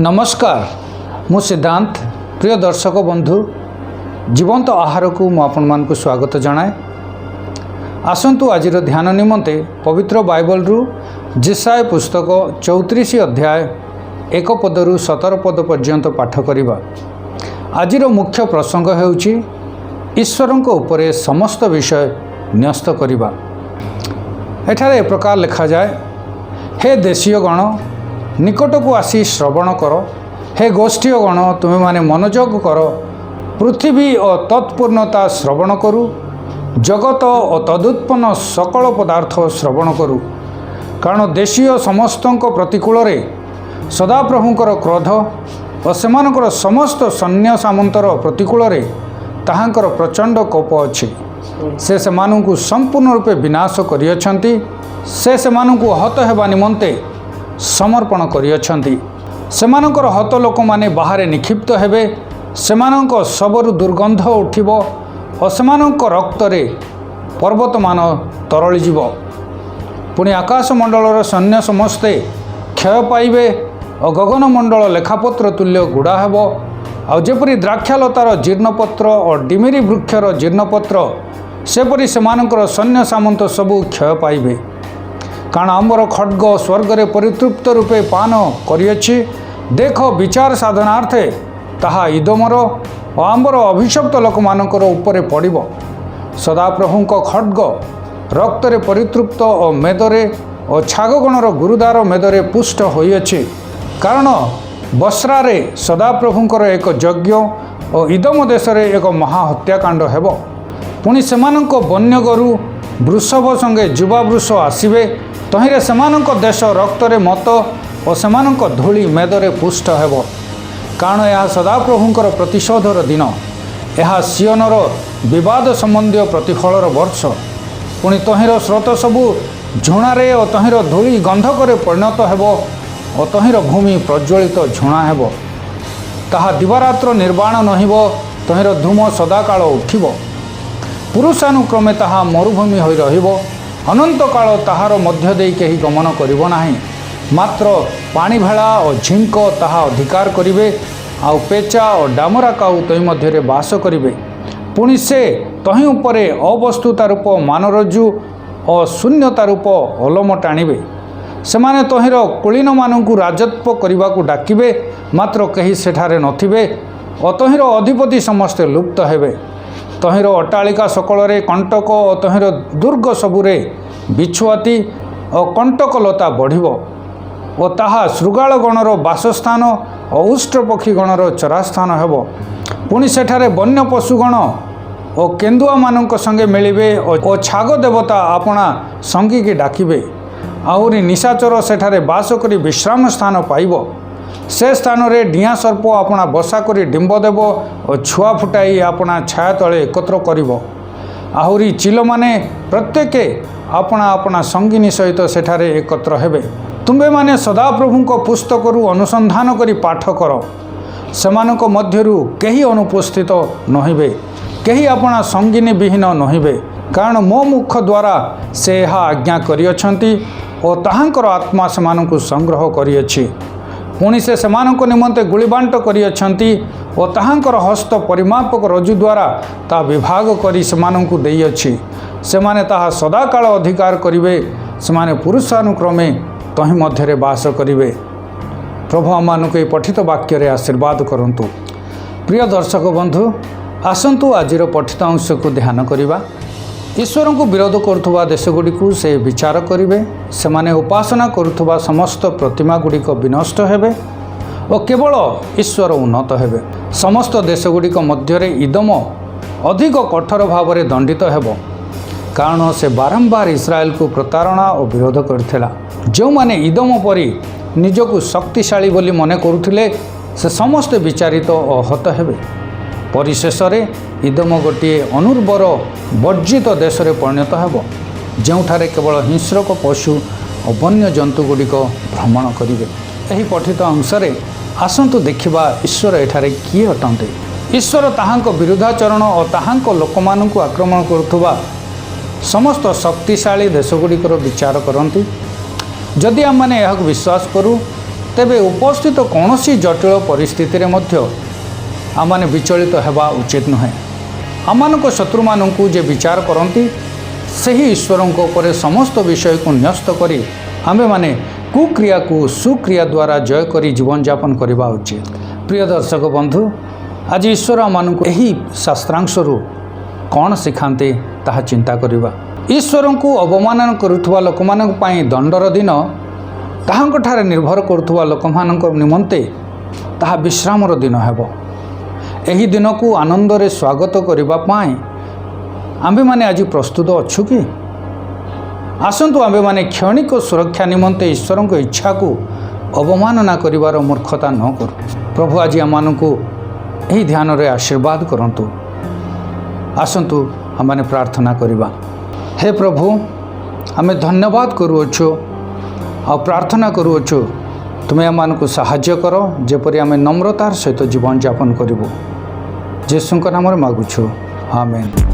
नमस्कार मु सिद्धांत प्रिय दर्शक बंधु जीवंत आहार को मु आपण मानकु स्वागत जनाए। आसंतु आजिर ध्यान निमंते पवित्र बाइबल रु जेसाया पुस्तक 34 अध्याय 1 पदरु 17 पद पर्यंत पाठ करिबा। आजिर मुख्य प्रसंग हेउची ईश्वरंक उपरे समस्त विषय न्यस्त करिबा। एठारे ए प्रकार लिखा जाए, हे देशीय गण निकट को आसी श्रवण कर, हे गोष्ठीय गण तुम्हें माने मनोयोग कर, पृथ्वी और तत्पूर्णता श्रवण करू, जगत और तदुत्पन्न सकल पदार्थ श्रवण करू। कारण देशीय समस्तक प्रतिकूल रे सदाप्रभुंकर क्रोध और सेमानकर समस्त सैन्य सामंतर प्रतिकूल रे ताहांकर प्रचंड कोप अछि। से सेमानंकु संपूर्ण रूपे विनाश करियछंती, से सेमानंकु हत हेबा निमंते समर्पण करियछंती। सेमानकर हत लोक माने बाहरे निक्षिप्त हेबे, सेमानक सबरु दुर्गंध उठिबो और सेमानक रक्त रे पर्वत मान तरली जीवो। पुणी आकाश मंडलर सैन्य समस्ते क्षय पाइबे और गगनमंडल लेखापत्र तुल्य गुड़ा हेबो। आ जेपरी द्राक्षालतार जीर्णपत्र और डिमिरी वृक्षर जीर्णपत्र सेपरी सेमानकर सैन्य सामंत सबू क्षय पाइबे। कारण आमर खड्ग स्वर्ग रे परितृप्त रूपे पान करियछि। देख विचार साधनार्थे ताहा इदमर और आमर अभिशप्त लोक मानकर उपरे पड़िबो। सदाप्रभुंक खड्ग रक्त रे परितृप्त और मेदरे और छागगणर गुरुदार मेदरे पुष्ट होइछि। कारण बस्रा रे सदाप्रभुंकर एक यज्ञ और इदम देश रे एक महाहत्याकांड हेबो। पुणी सेमानंक वन्य गरु वृषभ संगे युवा वृष आसिबे, तहिरे सेमानंक देश रक्त रे मत और सेमानंक धूली मेदरे पुष्ट हेबो। कारण यह सदाप्रभुंकर प्रतिशोधर दिन, यह सियनर विवाद संबंधी प्रतिफलर वर्ष। पुणी तहिर स्रोत सबू झुणारे और तहिर धूली गंधकरे परिणत हेबो और तहिर भूमि प्रज्वलित झुणा हेबो। ताहा दिवारात्र निर्वाण नहिबो, तहिर धूम सदाकाल उठिबो। पुरुषानुक्रमे ताहा मरुभूमि होई रहिबो। अनंत काल ताहार मध्य देई केही गमन करिबो नाही। मात्र पानी भेड़ा और झिंक ताहा अधिकार करिवे, आउ पेचा और डामरा काउ तहि मध्य रे वास करिवे। पुणी से तहि उपरे अवस्तुता रूप मानरज्जु और शून्यता रूप अलम टाणिबे। सेमाने तहिर कुलीन मानंकु राजत्व करिबाकु डाकिबे, मात्र केही सेठारे नथिबे और तहिर अधिपति समस्ते लुप्त हेबे। तहिर अट्टालिका सकलरे कंटक और तहिर दुर्ग सबुरे बिछुआती और कंटक लता बढ़िबो और ताहा शृगाल गणर बासस्थान और उष्ट पक्षी गणर चरास्थान हेबो। पुणी सेठारे वन्य पशुगण और केन्दुआ मानक संगे मिलिबे और छाग देवता आपना संगी की डाकिबे। आहुरी निशाचर सेठारे बास करी विश्राम स्थान पाइबो। से स्थान रे डिया सर्प अपना बसा करी डिंब देव और छुआ फुटाई अपना छाया तले एकत्र करिबो। आहुरी चिल माने प्रत्येके अपना अपना संगिनी सहित सेठारे एकत्र हेबे। तुम्बे माने सदाप्रभुंक पुस्तकरू अनुसंधान करी पाठ कर। सेमानक मध्यरु केही अनुपस्थित नहिबे, केही अपना संगिनी विहीन नहिबे। कारण मो मुख द्वारा से यह आज्ञा करियछंती और ताहांकर आत्मा सेमानकु संग्रह करियछि। पुणी से सेमानक निमंते गुलिबांट करियछंती और ताहांकर हस्त परिमापक रज्जु द्वारा ता विभाग करी सेमानकु देइअछि। सेमाने ताहा सदाकाल अधिकार करिवे, सेमाने पुरुषानुक्रमे तहि मध्यरे वास करिवे। प्रभु आमानकु ए पठित वाक्य रे आशीर्वाद करंतु। प्रिय दर्शक बंधु, आसंतु आजिर पठित अंश को ध्यान करिबा। ईश्वर को विरोध करुवा देशगुड़ी को से विचार करेंगे। सेमाने उपासना करुवा समस्त प्रतिमा गुड़िक विनष्ट हेबे और केवल ईश्वर उन्नत हेबे। समस्त देशगुड़िक मध्य इदम अधिक कठोर भाव में दंडित हेबो। कारण से बारंबार इस्राएल को प्रतारणा और विरोध करथिला। जो माने इदम परी निजको शक्तिशाली बोली मने करुथिले, से समस्त विचारित और हत हेबे। परिशेष रे इदम गोटे अनुर्वर वर्जित देश रे परिणत हेबो, जोठारे केवल हिंस्रक पशु और वन्य जंतु गुड़िक भ्रमण करिवे। एही पठित अंशरे आसंतु देखिबा ईश्वर एठारे किए अटंते। ईश्वर ताहांक विरुद्धाचरण और ताहांक लोकमानंकु आक्रमण करुवा समस्त शक्तिशाली देशगुड़िकर विचार करती। जदि आम मैंने यह विश्वास करूँ ତେବେ ଉପସ୍ଥିତ କୌଣସି ଜଟିଳ ପରିସ୍ଥିତିରେ ମଧ୍ୟ ଆମମାନେ ବିଚଳିତ ହେବା ଉଚିତ ନୁହେଁ। ଆମମାନଙ୍କ ଶତ୍ରୁମାନଙ୍କୁ ଯେ ବିଚାର କରନ୍ତି ସେହି ଈଶ୍ୱରଙ୍କ ଉପରେ ସମସ୍ତ ବିଷୟକୁ ନ୍ୟସ୍ତ କରି ଆମ୍ଭେମାନେ କୁକ୍ରିୟାକୁ ସୁକ୍ରିୟା ଦ୍ୱାରା ଜୟ କରି ଜୀବନଯାପନ କରିବା ଉଚିତ। ପ୍ରିୟ ଦର୍ଶକ ବନ୍ଧୁ, ଆଜି ଈଶ୍ୱର ଆମମାନଙ୍କୁ ଏହି ଶାସ୍ତ୍ରାଂଶରୁ କ'ଣ ଶିଖାନ୍ତି ତାହା ଚିନ୍ତା କରିବା। ଈଶ୍ୱରଙ୍କୁ ଅବମାନନା କରୁଥିବା ଲୋକମାନଙ୍କ ପାଇଁ ଦଣ୍ଡର ଦିନ ତାହାଙ୍କଠାରେ ନିର୍ଭର କରୁଥିବା ଲୋକମାନଙ୍କ ନିମନ୍ତେ ତାହା ବିଶ୍ରାମର ଦିନ ହେବ। ଏହି ଦିନକୁ ଆନନ୍ଦରେ ସ୍ୱାଗତ କରିବା ପାଇଁ ଆମ୍ଭେମାନେ ଆଜି ପ୍ରସ୍ତୁତ ଅଛୁ କି? ଆସନ୍ତୁ ଆମ୍ଭେମାନେ କ୍ଷଣିକ ସୁରକ୍ଷା ନିମନ୍ତେ ଈଶ୍ୱରଙ୍କ ଇଚ୍ଛାକୁ ଅବମାନନା କରିବାର ମୂର୍ଖତା ନ କରୁ। ପ୍ରଭୁ ଆଜି ଆମମାନଙ୍କୁ ଏହି ଧ୍ୟାନରେ ଆଶୀର୍ବାଦ କରନ୍ତୁ। ଆସନ୍ତୁ ଆମମାନେ ପ୍ରାର୍ଥନା କରିବା। ହେ ପ୍ରଭୁ, ଆମେ ଧନ୍ୟବାଦ କରୁଅଛୁ ଆଉ ପ୍ରାର୍ଥନା କରୁଅଛୁ, ତୁମେ ଆମମାନଙ୍କୁ ସାହାଯ୍ୟ କର ଯେପରି ଆମେ ନମ୍ରତାର ସହିତ ଜୀବନଯାପନ କରିବୁ। ଯୀଶୁଙ୍କ ନାମରେ ମାଗୁଛୁ, ଆମେନ୍।